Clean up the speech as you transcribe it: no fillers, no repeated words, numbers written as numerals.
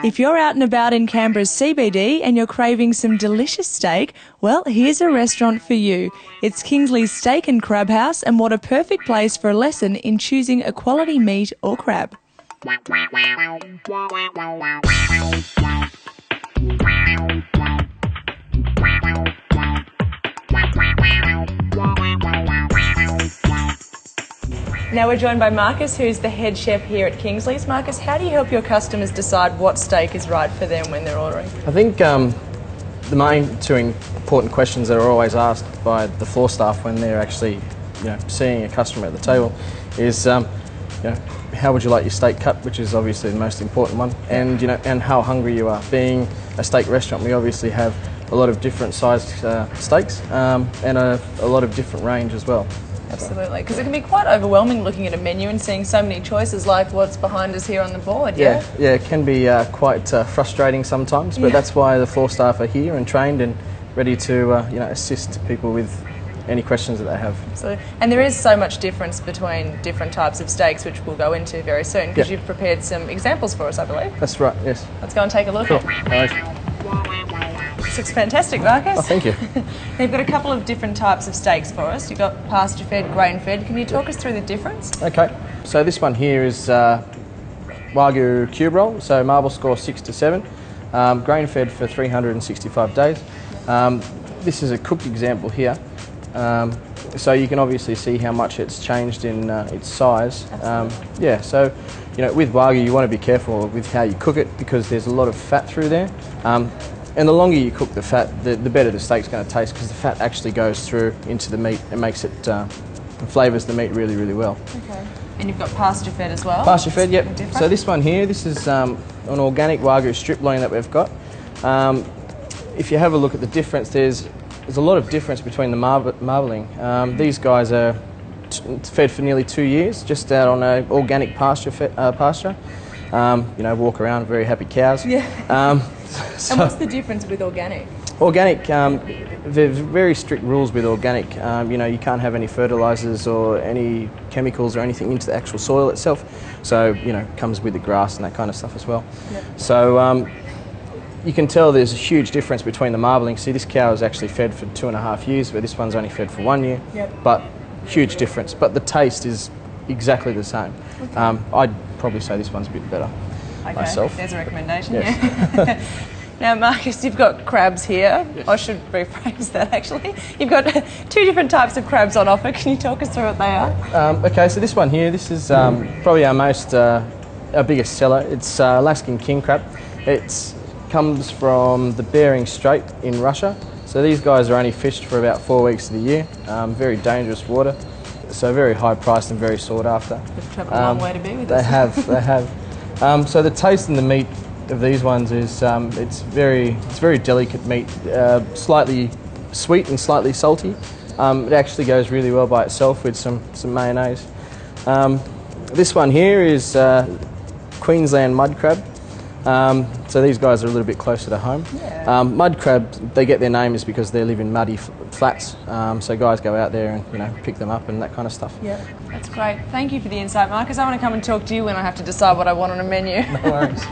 If you're out and about in Canberra's CBD and you're craving some delicious steak, well, here's a restaurant for you. It's Kingsley's Steak and Crab House, and what a perfect place for a lesson in choosing a quality meat or crab. Now we're joined by Marcus, who's the head chef here at Kingsleys. Marcus, how do you help your customers decide what steak is right for them when they're ordering? I think the main two important questions that are always asked by the floor staff when they're actually, seeing a customer at the table is, how would you like your steak cut, which is obviously the most important one, and and how hungry you are. Being a steak restaurant, we obviously have a lot of different sized steaks and a lot of different range as well. Absolutely, because it can be quite overwhelming looking at a menu and seeing so many choices like what's behind us here on the board, yeah? Yeah, it can be quite frustrating sometimes, but that's why the floor staff are here and trained and ready to assist people with any questions that they have. Absolutely. And there is so much difference between different types of steaks, which we'll go into very soon, because you've prepared some examples for us, I believe. That's right, yes. Let's go and take a look. Cool. Nice. This looks fantastic, Marcus. Oh, thank you. They've got a couple of different types of steaks for us. You've got pasture-fed, grain-fed. Can you talk us through the difference? Okay, so this one here is Wagyu cube roll, so marble score 6 to 7, grain-fed for 365 days. This is a cooked example here, so you can obviously see how much it's changed in its size. So with Wagyu you want to be careful with how you cook it because there's a lot of fat through there. And the longer you cook the fat, the better the steak's going to taste because the fat actually goes through into the meat and makes it, flavours the meat really, really well. Okay. And you've got pasture-fed as well? Pasture-fed, yep. So this one here, this is an organic Wagyu strip loin that we've got. If you have a look at the difference, there's a lot of difference between the marbling. These guys are fed for nearly 2 years, just out on an organic pasture. Walk around, very happy cows. Yeah. And what's the difference with organic? Organic, there's very strict rules with organic. You can't have any fertilisers or any chemicals or anything into the actual soil itself. So, it comes with the grass and that kind of stuff as well. Yep. So, you can tell there's a huge difference between the marbling. See, this cow is actually fed for 2.5 years, but this one's only fed for 1 year. Yep. But huge difference. But the taste is exactly the same. Okay. I'd probably say this one's a bit better. Okay, myself. There's a recommendation. Yes. Yeah. Now, Marcus, you've got crabs here. Yes. I should rephrase that, actually. You've got 2 different types of crabs on offer. Can you talk us through what they are? Okay, so this one here, this is probably our biggest seller. It's Alaskan king crab. It comes from the Bering Strait in Russia. So these guys are only fished for about 4 weeks of the year. Very dangerous water, so very high priced and very sought after. They've travelled a long way to be with us. They have. So the taste and the meat of these ones is it's very delicate meat, slightly sweet and slightly salty. It actually goes really well by itself with some mayonnaise. This one here is Queensland mud crab. So these guys are a little bit closer to home. Yeah. Mud crab, they get their name is because they live in muddy flats. So guys go out there and pick them up and that kind of stuff. Yeah, that's great. Thank you for the insight, Marcus. I want to come and talk to you when I have to decide what I want on a menu. No worries.